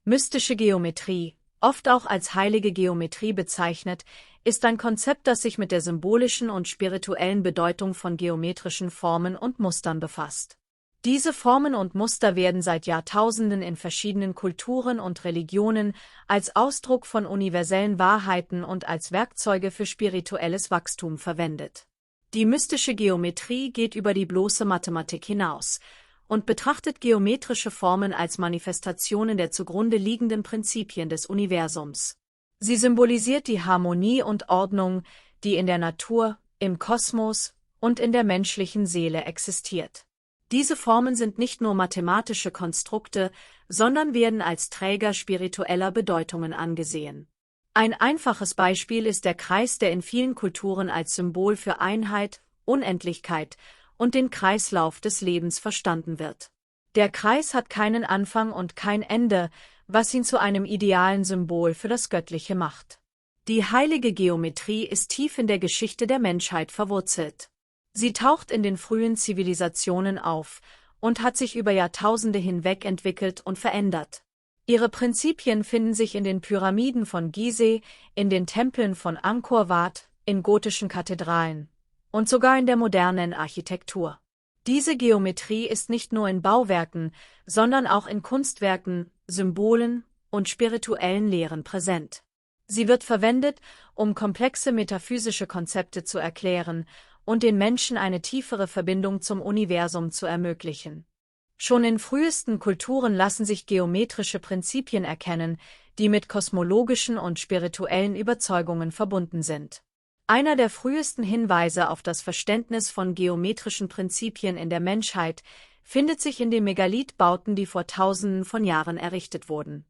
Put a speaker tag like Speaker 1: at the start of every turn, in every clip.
Speaker 1: Mystische Geometrie, oft auch als heilige Geometrie bezeichnet, ist ein Konzept, das sich mit der symbolischen und spirituellen Bedeutung von geometrischen Formen und Mustern befasst. Diese Formen und Muster werden seit Jahrtausenden in verschiedenen Kulturen und Religionen als Ausdruck von universellen Wahrheiten und als Werkzeuge für spirituelles Wachstum verwendet. Die mystische Geometrie geht über die bloße Mathematik hinaus und betrachtet geometrische Formen als Manifestationen der zugrunde liegenden Prinzipien des Universums. Sie symbolisiert die Harmonie und Ordnung, die in der Natur, im Kosmos und in der menschlichen Seele existiert. Diese Formen sind nicht nur mathematische Konstrukte, sondern werden als Träger spiritueller Bedeutungen angesehen. Ein einfaches Beispiel ist der Kreis, der in vielen Kulturen als Symbol für Einheit, Unendlichkeit und den Kreislauf des Lebens verstanden wird. Der Kreis hat keinen Anfang und kein Ende, was ihn zu einem idealen Symbol für das Göttliche macht. Die heilige Geometrie ist tief in der Geschichte der Menschheit verwurzelt. Sie taucht in den frühen Zivilisationen auf und hat sich über Jahrtausende hinweg entwickelt und verändert. Ihre Prinzipien finden sich in den Pyramiden von Gizeh, in den Tempeln von Angkor Wat, in gotischen Kathedralen und sogar in der modernen Architektur. Diese Geometrie ist nicht nur in Bauwerken, sondern auch in Kunstwerken, Symbolen und spirituellen Lehren präsent. Sie wird verwendet, um komplexe metaphysische Konzepte zu erklären und den Menschen eine tiefere Verbindung zum Universum zu ermöglichen. Schon in frühesten Kulturen lassen sich geometrische Prinzipien erkennen, die mit kosmologischen und spirituellen Überzeugungen verbunden sind. Einer der frühesten Hinweise auf das Verständnis von geometrischen Prinzipien in der Menschheit findet sich in den Megalithbauten, die vor Tausenden von Jahren errichtet wurden.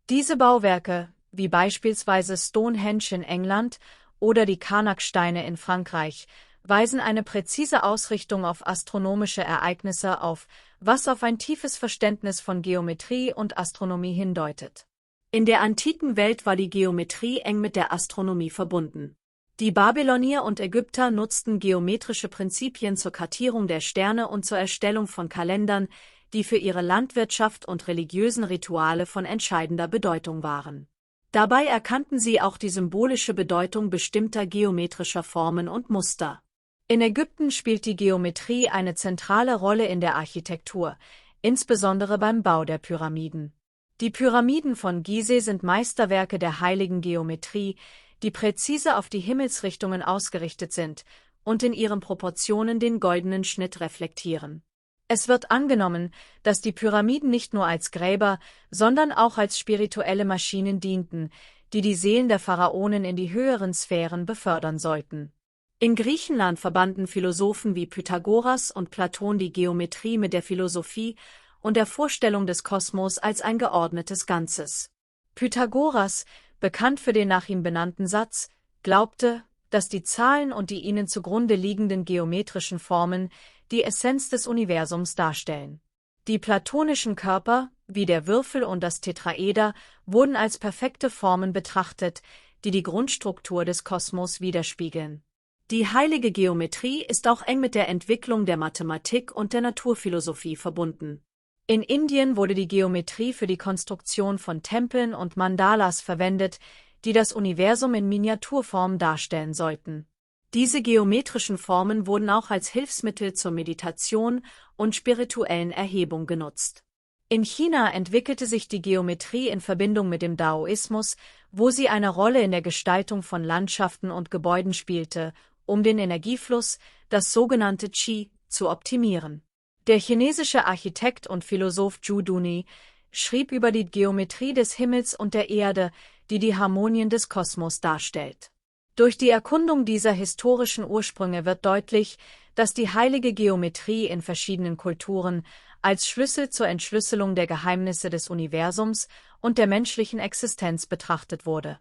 Speaker 1: Diese Bauwerke, wie beispielsweise Stonehenge in England oder die Karnak-Steine in Frankreich, weisen eine präzise Ausrichtung auf astronomische Ereignisse auf, was auf ein tiefes Verständnis von Geometrie und Astronomie hindeutet. In der antiken Welt war die Geometrie eng mit der Astronomie verbunden. Die Babylonier und Ägypter nutzten geometrische Prinzipien zur Kartierung der Sterne und zur Erstellung von Kalendern, die für ihre Landwirtschaft und religiösen Rituale von entscheidender Bedeutung waren. Dabei erkannten sie auch die symbolische Bedeutung bestimmter geometrischer Formen und Muster. In Ägypten spielt die Geometrie eine zentrale Rolle in der Architektur, insbesondere beim Bau der Pyramiden. Die Pyramiden von Gizeh sind Meisterwerke der heiligen Geometrie, die präzise auf die Himmelsrichtungen ausgerichtet sind und in ihren Proportionen den goldenen Schnitt reflektieren. Es wird angenommen, dass die Pyramiden nicht nur als Gräber, sondern auch als spirituelle Maschinen dienten, die die Seelen der Pharaonen in die höheren Sphären befördern sollten. In Griechenland verbanden Philosophen wie Pythagoras und Platon die Geometrie mit der Philosophie und der Vorstellung des Kosmos als ein geordnetes Ganzes. Pythagoras, bekannt für den nach ihm benannten Satz, glaubte, dass die Zahlen und die ihnen zugrunde liegenden geometrischen Formen die Essenz des Universums darstellen. Die platonischen Körper, wie der Würfel und das Tetraeder, wurden als perfekte Formen betrachtet, die die Grundstruktur des Kosmos widerspiegeln. Die heilige Geometrie ist auch eng mit der Entwicklung der Mathematik und der Naturphilosophie verbunden. In Indien wurde die Geometrie für die Konstruktion von Tempeln und Mandalas verwendet, die das Universum in Miniaturform darstellen sollten. Diese geometrischen Formen wurden auch als Hilfsmittel zur Meditation und spirituellen Erhebung genutzt. In China entwickelte sich die Geometrie in Verbindung mit dem Daoismus, wo sie eine Rolle in der Gestaltung von Landschaften und Gebäuden spielte, um den Energiefluss, das sogenannte Qi, zu optimieren. Der chinesische Architekt und Philosoph Zhu Duni schrieb über die Geometrie des Himmels und der Erde, die die Harmonien des Kosmos darstellt. Durch die Erkundung dieser historischen Ursprünge wird deutlich, dass die heilige Geometrie in verschiedenen Kulturen als Schlüssel zur Entschlüsselung der Geheimnisse des Universums und der menschlichen Existenz betrachtet wurde.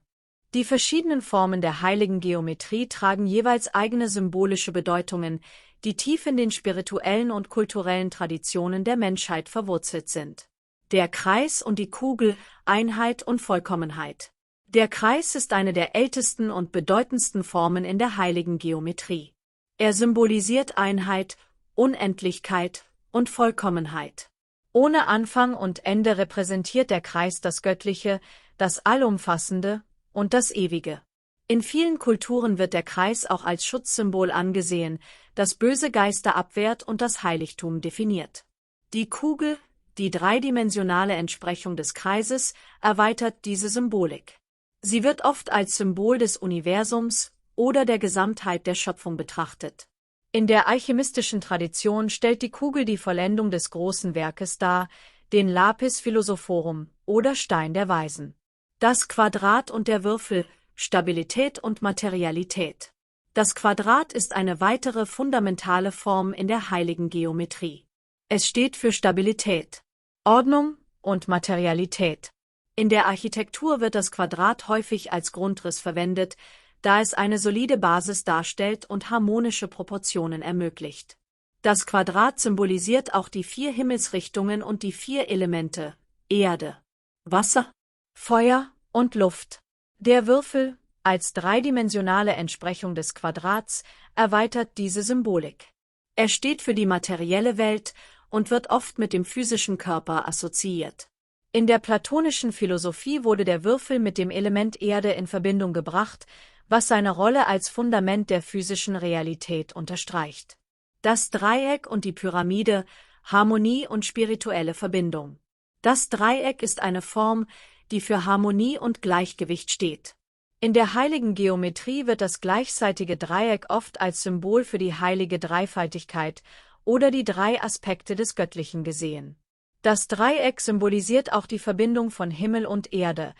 Speaker 1: Die verschiedenen Formen der heiligen Geometrie tragen jeweils eigene symbolische Bedeutungen, die tief in den spirituellen und kulturellen Traditionen der Menschheit verwurzelt sind. Der Kreis und die Kugel, Einheit und Vollkommenheit. Der Kreis ist eine der ältesten und bedeutendsten Formen in der heiligen Geometrie. Er symbolisiert Einheit, Unendlichkeit und Vollkommenheit. Ohne Anfang und Ende repräsentiert der Kreis das Göttliche, das Allumfassende und das Ewige. In vielen Kulturen wird der Kreis auch als Schutzsymbol angesehen, das böse Geister abwehrt und das Heiligtum definiert. Die Kugel, die dreidimensionale Entsprechung des Kreises, erweitert diese Symbolik. Sie wird oft als Symbol des Universums oder der Gesamtheit der Schöpfung betrachtet. In der alchemistischen Tradition stellt die Kugel die Vollendung des großen Werkes dar, den Lapis Philosophorum oder Stein der Weisen. Das Quadrat und der Würfel, Stabilität und Materialität. Das Quadrat ist eine weitere fundamentale Form in der heiligen Geometrie. Es steht für Stabilität, Ordnung und Materialität. In der Architektur wird das Quadrat häufig als Grundriss verwendet, da es eine solide Basis darstellt und harmonische Proportionen ermöglicht. Das Quadrat symbolisiert auch die 4 Himmelsrichtungen und die 4 Elemente: Erde, Wasser, Feuer und Luft. Der Würfel, als dreidimensionale Entsprechung des Quadrats, erweitert diese Symbolik. Er steht für die materielle Welt und wird oft mit dem physischen Körper assoziiert. In der platonischen Philosophie wurde der Würfel mit dem Element Erde in Verbindung gebracht, was seine Rolle als Fundament der physischen Realität unterstreicht. Das Dreieck und die Pyramide, Harmonie und spirituelle Verbindung. Das Dreieck ist eine Form, die für Harmonie und Gleichgewicht steht. In der heiligen Geometrie wird das gleichseitige Dreieck oft als Symbol für die heilige Dreifaltigkeit oder die 3 Aspekte des Göttlichen gesehen. Das Dreieck symbolisiert auch die Verbindung von Himmel und Erde,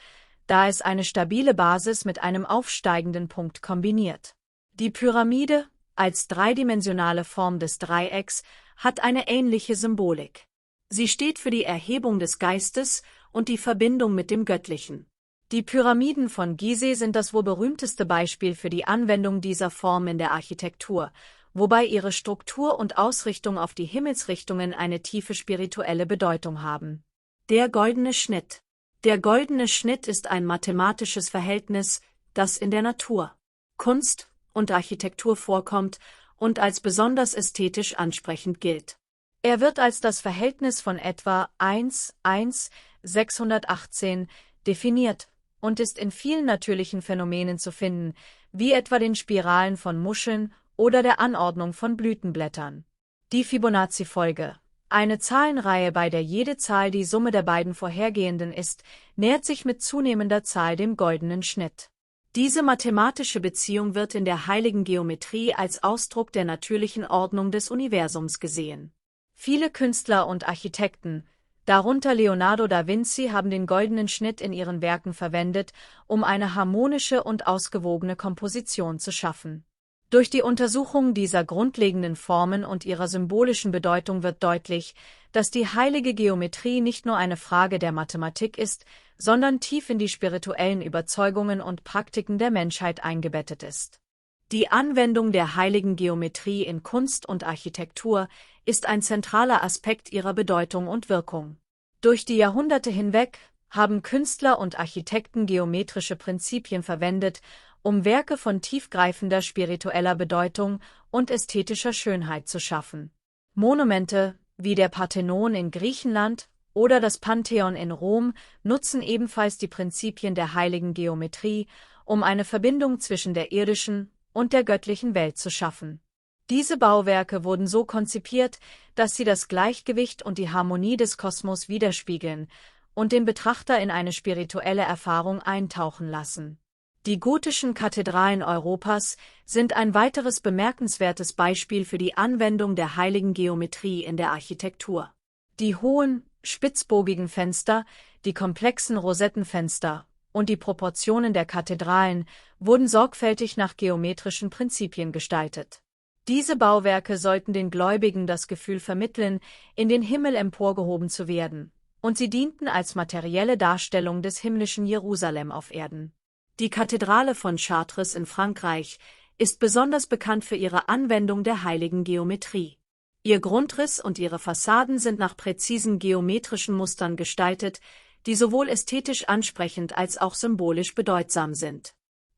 Speaker 1: da es eine stabile Basis mit einem aufsteigenden Punkt kombiniert. Die Pyramide, als dreidimensionale Form des Dreiecks, hat eine ähnliche Symbolik. Sie steht für die Erhebung des Geistes und die Verbindung mit dem Göttlichen. Die Pyramiden von Gizeh sind das wohl berühmteste Beispiel für die Anwendung dieser Form in der Architektur, wobei ihre Struktur und Ausrichtung auf die Himmelsrichtungen eine tiefe spirituelle Bedeutung haben. Der goldene Schnitt. Der goldene Schnitt ist ein mathematisches Verhältnis, das in der Natur, Kunst und Architektur vorkommt und als besonders ästhetisch ansprechend gilt. Er wird als das Verhältnis von etwa 1:618 definiert und ist in vielen natürlichen Phänomenen zu finden, wie etwa den Spiralen von Muscheln oder der Anordnung von Blütenblättern. Die Fibonacci-Folge, eine Zahlenreihe, bei der jede Zahl die Summe der beiden vorhergehenden ist, nähert sich mit zunehmender Zahl dem goldenen Schnitt. Diese mathematische Beziehung wird in der heiligen Geometrie als Ausdruck der natürlichen Ordnung des Universums gesehen. Viele Künstler und Architekten, darunter Leonardo da Vinci, haben den goldenen Schnitt in ihren Werken verwendet, um eine harmonische und ausgewogene Komposition zu schaffen. Durch die Untersuchung dieser grundlegenden Formen und ihrer symbolischen Bedeutung wird deutlich, dass die heilige Geometrie nicht nur eine Frage der Mathematik ist, sondern tief in die spirituellen Überzeugungen und Praktiken der Menschheit eingebettet ist. Die Anwendung der heiligen Geometrie in Kunst und Architektur ist ein zentraler Aspekt ihrer Bedeutung und Wirkung. Durch die Jahrhunderte hinweg haben Künstler und Architekten geometrische Prinzipien verwendet, um Werke von tiefgreifender spiritueller Bedeutung und ästhetischer Schönheit zu schaffen. Monumente, wie der Parthenon in Griechenland oder das Pantheon in Rom, nutzen ebenfalls die Prinzipien der heiligen Geometrie, um eine Verbindung zwischen der irdischen und der göttlichen Welt zu schaffen. Diese Bauwerke wurden so konzipiert, dass sie das Gleichgewicht und die Harmonie des Kosmos widerspiegeln und den Betrachter in eine spirituelle Erfahrung eintauchen lassen. Die gotischen Kathedralen Europas sind ein weiteres bemerkenswertes Beispiel für die Anwendung der heiligen Geometrie in der Architektur. Die hohen, spitzbogigen Fenster, die komplexen Rosettenfenster und die Proportionen der Kathedralen wurden sorgfältig nach geometrischen Prinzipien gestaltet. Diese Bauwerke sollten den Gläubigen das Gefühl vermitteln, in den Himmel emporgehoben zu werden, und sie dienten als materielle Darstellung des himmlischen Jerusalem auf Erden. Die Kathedrale von Chartres in Frankreich ist besonders bekannt für ihre Anwendung der heiligen Geometrie. Ihr Grundriss und ihre Fassaden sind nach präzisen geometrischen Mustern gestaltet, die sowohl ästhetisch ansprechend als auch symbolisch bedeutsam sind.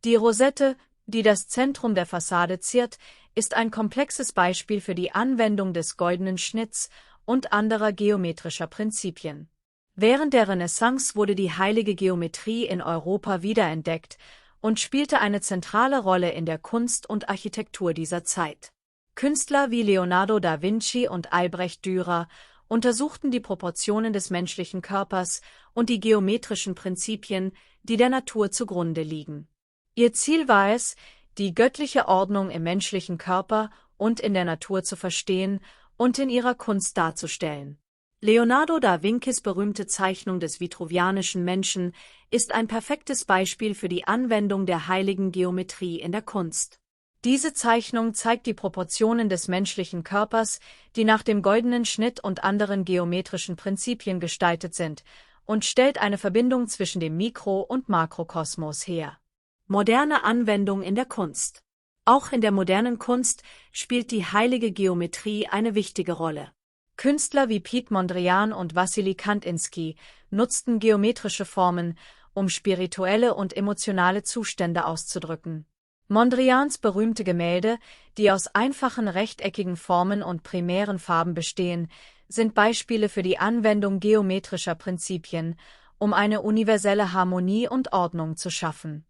Speaker 1: Die Rosette, die das Zentrum der Fassade ziert, ist ein komplexes Beispiel für die Anwendung des goldenen Schnitts und anderer geometrischer Prinzipien. Während der Renaissance wurde die heilige Geometrie in Europa wiederentdeckt und spielte eine zentrale Rolle in der Kunst und Architektur dieser Zeit. Künstler wie Leonardo da Vinci und Albrecht Dürer untersuchten die Proportionen des menschlichen Körpers und die geometrischen Prinzipien, die der Natur zugrunde liegen. Ihr Ziel war es, die göttliche Ordnung im menschlichen Körper und in der Natur zu verstehen und in ihrer Kunst darzustellen. Leonardo da Vincis berühmte Zeichnung des vitruvianischen Menschen ist ein perfektes Beispiel für die Anwendung der heiligen Geometrie in der Kunst. Diese Zeichnung zeigt die Proportionen des menschlichen Körpers, die nach dem goldenen Schnitt und anderen geometrischen Prinzipien gestaltet sind, und stellt eine Verbindung zwischen dem Mikro- und Makrokosmos her. Moderne Anwendung in der Kunst. Auch in der modernen Kunst spielt die heilige Geometrie eine wichtige Rolle. Künstler wie Piet Mondrian und Wassily Kandinsky nutzten geometrische Formen, um spirituelle und emotionale Zustände auszudrücken. Mondrians berühmte Gemälde, die aus einfachen rechteckigen Formen und primären Farben bestehen, sind Beispiele für die Anwendung geometrischer Prinzipien, um eine universelle Harmonie und Ordnung zu schaffen.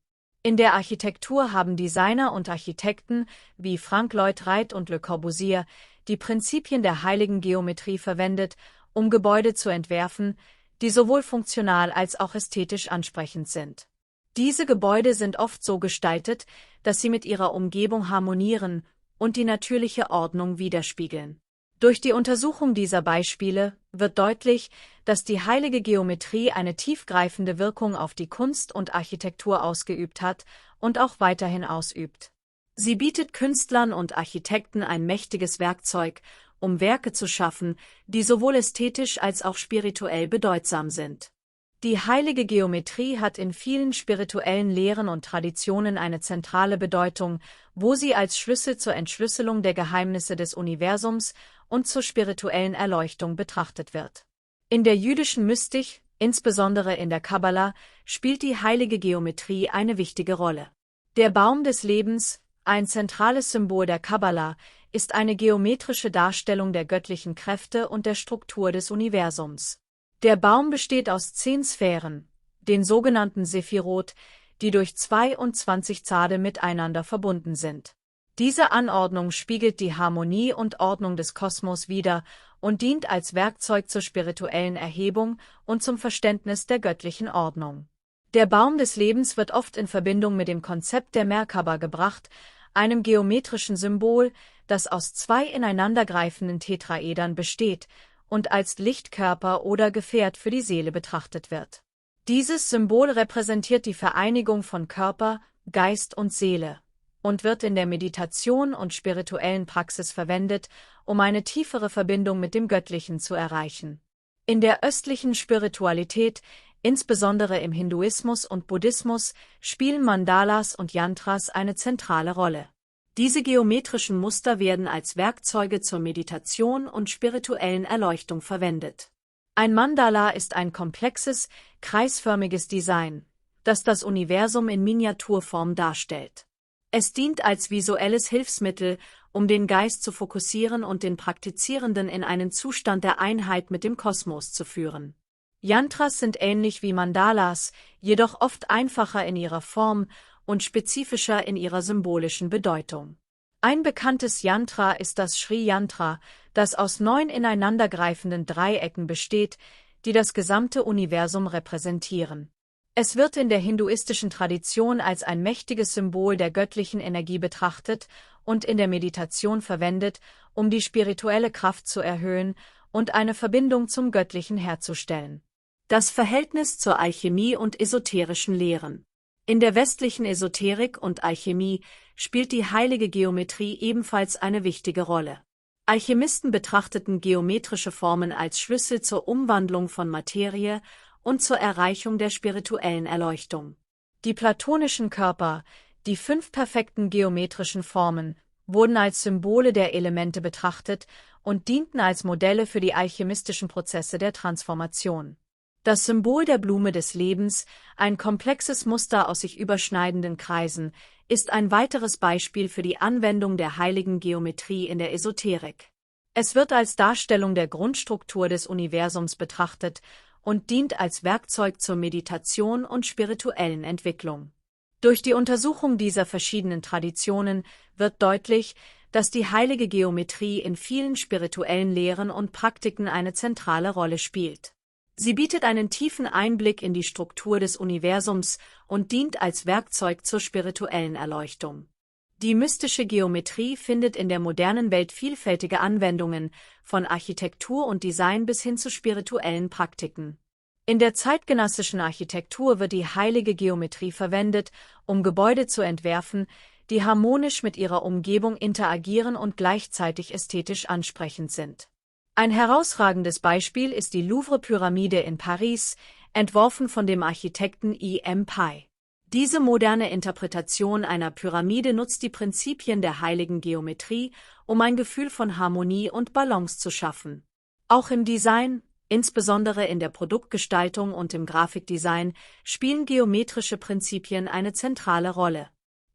Speaker 1: In der Architektur haben Designer und Architekten wie Frank Lloyd Wright und Le Corbusier die Prinzipien der heiligen Geometrie verwendet, um Gebäude zu entwerfen, die sowohl funktional als auch ästhetisch ansprechend sind. Diese Gebäude sind oft so gestaltet, dass sie mit ihrer Umgebung harmonieren und die natürliche Ordnung widerspiegeln. Durch die Untersuchung dieser Beispiele wird deutlich, dass die heilige Geometrie eine tiefgreifende Wirkung auf die Kunst und Architektur ausgeübt hat und auch weiterhin ausübt. Sie bietet Künstlern und Architekten ein mächtiges Werkzeug, um Werke zu schaffen, die sowohl ästhetisch als auch spirituell bedeutsam sind. Die heilige Geometrie hat in vielen spirituellen Lehren und Traditionen eine zentrale Bedeutung, wo sie als Schlüssel zur Entschlüsselung der Geheimnisse des Universums und zur spirituellen Erleuchtung betrachtet wird. In der jüdischen Mystik, insbesondere in der Kabbala, spielt die heilige Geometrie eine wichtige Rolle. Der Baum des Lebens, ein zentrales Symbol der Kabbala, ist eine geometrische Darstellung der göttlichen Kräfte und der Struktur des Universums. Der Baum besteht aus 10 Sphären, den sogenannten Sephirot, die durch 22 Pfade miteinander verbunden sind. Diese Anordnung spiegelt die Harmonie und Ordnung des Kosmos wider und dient als Werkzeug zur spirituellen Erhebung und zum Verständnis der göttlichen Ordnung. Der Baum des Lebens wird oft in Verbindung mit dem Konzept der Merkaba gebracht, einem geometrischen Symbol, das aus 2 ineinandergreifenden Tetraedern besteht und als Lichtkörper oder Gefährt für die Seele betrachtet wird. Dieses Symbol repräsentiert die Vereinigung von Körper, Geist und Seele und wird in der Meditation und spirituellen Praxis verwendet, um eine tiefere Verbindung mit dem Göttlichen zu erreichen. In der östlichen Spiritualität, insbesondere im Hinduismus und Buddhismus, spielen Mandalas und Yantras eine zentrale Rolle. Diese geometrischen Muster werden als Werkzeuge zur Meditation und spirituellen Erleuchtung verwendet. Ein Mandala ist ein komplexes, kreisförmiges Design, das das Universum in Miniaturform darstellt. Es dient als visuelles Hilfsmittel, um den Geist zu fokussieren und den Praktizierenden in einen Zustand der Einheit mit dem Kosmos zu führen. Yantras sind ähnlich wie Mandalas, jedoch oft einfacher in ihrer Form und spezifischer in ihrer symbolischen Bedeutung. Ein bekanntes Yantra ist das Sri Yantra, das aus 9 ineinandergreifenden Dreiecken besteht, die das gesamte Universum repräsentieren. Es wird in der hinduistischen Tradition als ein mächtiges Symbol der göttlichen Energie betrachtet und in der Meditation verwendet, um die spirituelle Kraft zu erhöhen und eine Verbindung zum Göttlichen herzustellen. Das Verhältnis zur Alchemie und esoterischen Lehren. In der westlichen Esoterik und Alchemie spielt die heilige Geometrie ebenfalls eine wichtige Rolle. Alchemisten betrachteten geometrische Formen als Schlüssel zur Umwandlung von Materie und zur Erreichung der spirituellen Erleuchtung. Die platonischen Körper, die 5 perfekten geometrischen Formen, wurden als Symbole der Elemente betrachtet und dienten als Modelle für die alchemistischen Prozesse der Transformation. Das Symbol der Blume des Lebens, ein komplexes Muster aus sich überschneidenden Kreisen, ist ein weiteres Beispiel für die Anwendung der heiligen Geometrie in der Esoterik. Es wird als Darstellung der Grundstruktur des Universums betrachtet und dient als Werkzeug zur Meditation und spirituellen Entwicklung. Durch die Untersuchung dieser verschiedenen Traditionen wird deutlich, dass die heilige Geometrie in vielen spirituellen Lehren und Praktiken eine zentrale Rolle spielt. Sie bietet einen tiefen Einblick in die Struktur des Universums und dient als Werkzeug zur spirituellen Erleuchtung. Die mystische Geometrie findet in der modernen Welt vielfältige Anwendungen, von Architektur und Design bis hin zu spirituellen Praktiken. In der zeitgenössischen Architektur wird die heilige Geometrie verwendet, um Gebäude zu entwerfen, die harmonisch mit ihrer Umgebung interagieren und gleichzeitig ästhetisch ansprechend sind. Ein herausragendes Beispiel ist die Louvre-Pyramide in Paris, entworfen von dem Architekten E.M. Pei. Diese moderne Interpretation einer Pyramide nutzt die Prinzipien der heiligen Geometrie, um ein Gefühl von Harmonie und Balance zu schaffen. Auch im Design, insbesondere in der Produktgestaltung und im Grafikdesign, spielen geometrische Prinzipien eine zentrale Rolle.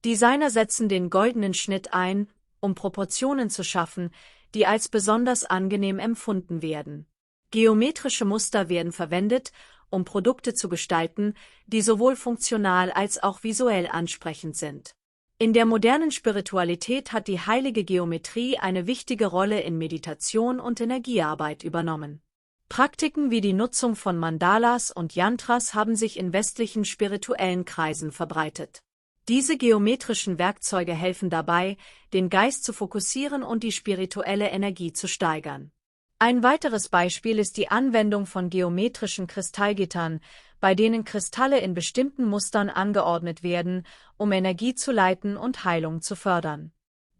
Speaker 1: Designer setzen den goldenen Schnitt ein, um Proportionen zu schaffen, die als besonders angenehm empfunden werden. Geometrische Muster werden verwendet, um Produkte zu gestalten, die sowohl funktional als auch visuell ansprechend sind. In der modernen Spiritualität hat die heilige Geometrie eine wichtige Rolle in Meditation und Energiearbeit übernommen. Praktiken wie die Nutzung von Mandalas und Yantras haben sich in westlichen spirituellen Kreisen verbreitet. Diese geometrischen Werkzeuge helfen dabei, den Geist zu fokussieren und die spirituelle Energie zu steigern. Ein weiteres Beispiel ist die Anwendung von geometrischen Kristallgittern, bei denen Kristalle in bestimmten Mustern angeordnet werden, um Energie zu leiten und Heilung zu fördern.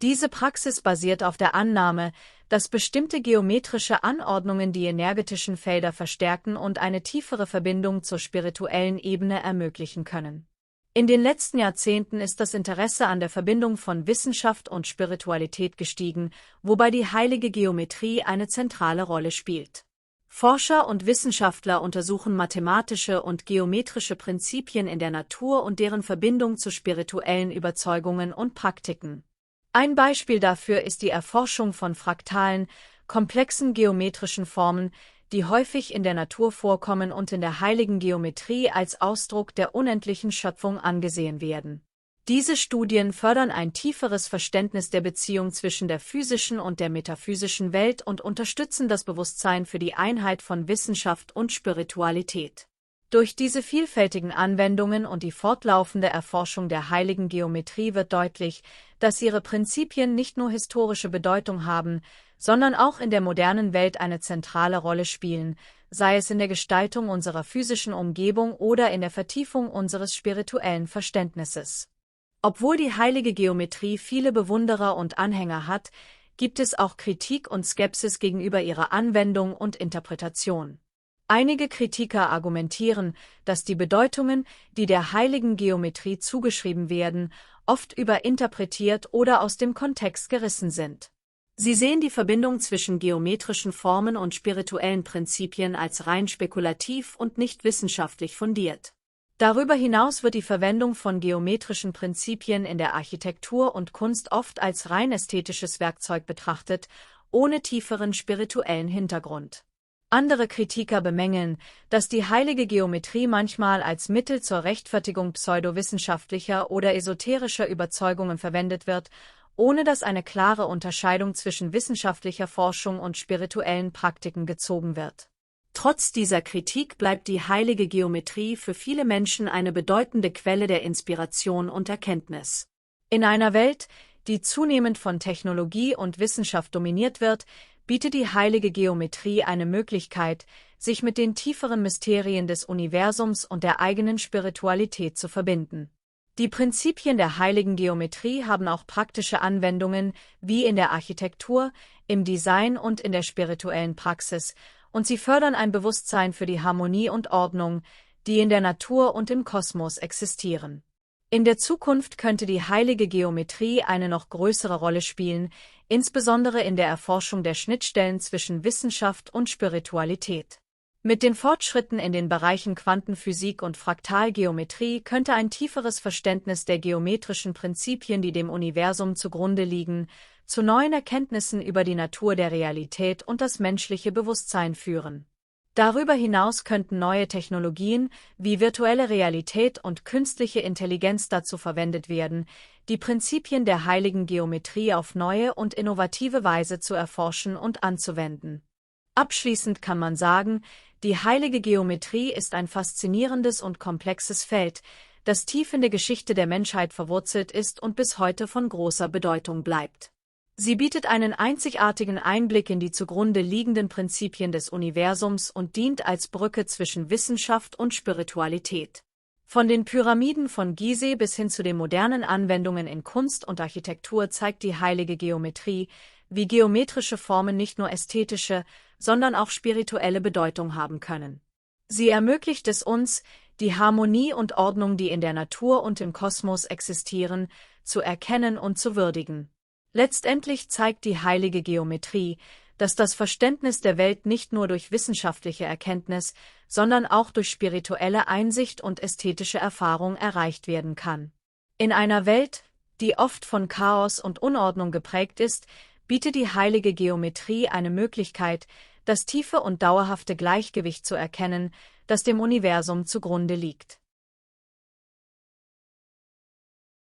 Speaker 1: Diese Praxis basiert auf der Annahme, dass bestimmte geometrische Anordnungen die energetischen Felder verstärken und eine tiefere Verbindung zur spirituellen Ebene ermöglichen können. In den letzten Jahrzehnten ist das Interesse an der Verbindung von Wissenschaft und Spiritualität gestiegen, wobei die heilige Geometrie eine zentrale Rolle spielt. Forscher und Wissenschaftler untersuchen mathematische und geometrische Prinzipien in der Natur und deren Verbindung zu spirituellen Überzeugungen und Praktiken. Ein Beispiel dafür ist die Erforschung von fraktalen, komplexen geometrischen Formen, die häufig in der Natur vorkommen und in der heiligen Geometrie als Ausdruck der unendlichen Schöpfung angesehen werden. Diese Studien fördern ein tieferes Verständnis der Beziehung zwischen der physischen und der metaphysischen Welt und unterstützen das Bewusstsein für die Einheit von Wissenschaft und Spiritualität. Durch diese vielfältigen Anwendungen und die fortlaufende Erforschung der heiligen Geometrie wird deutlich, dass ihre Prinzipien nicht nur historische Bedeutung haben, sondern auch in der modernen Welt eine zentrale Rolle spielen, sei es in der Gestaltung unserer physischen Umgebung oder in der Vertiefung unseres spirituellen Verständnisses. Obwohl die heilige Geometrie viele Bewunderer und Anhänger hat, gibt es auch Kritik und Skepsis gegenüber ihrer Anwendung und Interpretation. Einige Kritiker argumentieren, dass die Bedeutungen, die der heiligen Geometrie zugeschrieben werden, oft überinterpretiert oder aus dem Kontext gerissen sind. Sie sehen die Verbindung zwischen geometrischen Formen und spirituellen Prinzipien als rein spekulativ und nicht wissenschaftlich fundiert. Darüber hinaus wird die Verwendung von geometrischen Prinzipien in der Architektur und Kunst oft als rein ästhetisches Werkzeug betrachtet, ohne tieferen spirituellen Hintergrund. Andere Kritiker bemängeln, dass die heilige Geometrie manchmal als Mittel zur Rechtfertigung pseudowissenschaftlicher oder esoterischer Überzeugungen verwendet wird, ohne dass eine klare Unterscheidung zwischen wissenschaftlicher Forschung und spirituellen Praktiken gezogen wird. Trotz dieser Kritik bleibt die heilige Geometrie für viele Menschen eine bedeutende Quelle der Inspiration und Erkenntnis. In einer Welt, die zunehmend von Technologie und Wissenschaft dominiert wird, bietet die heilige Geometrie eine Möglichkeit, sich mit den tieferen Mysterien des Universums und der eigenen Spiritualität zu verbinden. Die Prinzipien der heiligen Geometrie haben auch praktische Anwendungen, wie in der Architektur, im Design und in der spirituellen Praxis, und sie fördern ein Bewusstsein für die Harmonie und Ordnung, die in der Natur und im Kosmos existieren. In der Zukunft könnte die heilige Geometrie eine noch größere Rolle spielen, insbesondere in der Erforschung der Schnittstellen zwischen Wissenschaft und Spiritualität. Mit den Fortschritten in den Bereichen Quantenphysik und Fraktalgeometrie könnte ein tieferes Verständnis der geometrischen Prinzipien, die dem Universum zugrunde liegen, zu neuen Erkenntnissen über die Natur der Realität und das menschliche Bewusstsein führen. Darüber hinaus könnten neue Technologien wie virtuelle Realität und künstliche Intelligenz dazu verwendet werden, die Prinzipien der heiligen Geometrie auf neue und innovative Weise zu erforschen und anzuwenden. Abschließend kann man sagen, die heilige Geometrie ist ein faszinierendes und komplexes Feld, das tief in der Geschichte der Menschheit verwurzelt ist und bis heute von großer Bedeutung bleibt. Sie bietet einen einzigartigen Einblick in die zugrunde liegenden Prinzipien des Universums und dient als Brücke zwischen Wissenschaft und Spiritualität. Von den Pyramiden von Gizeh bis hin zu den modernen Anwendungen in Kunst und Architektur zeigt die heilige Geometrie, wie geometrische Formen nicht nur ästhetische, sondern auch spirituelle Bedeutung haben können. Sie ermöglicht es uns, die Harmonie und Ordnung, die in der Natur und im Kosmos existieren, zu erkennen und zu würdigen. Letztendlich zeigt die heilige Geometrie, dass das Verständnis der Welt nicht nur durch wissenschaftliche Erkenntnis, sondern auch durch spirituelle Einsicht und ästhetische Erfahrung erreicht werden kann. In einer Welt, die oft von Chaos und Unordnung geprägt ist, bietet die heilige Geometrie eine Möglichkeit, das tiefe und dauerhafte Gleichgewicht zu erkennen, das dem Universum zugrunde liegt.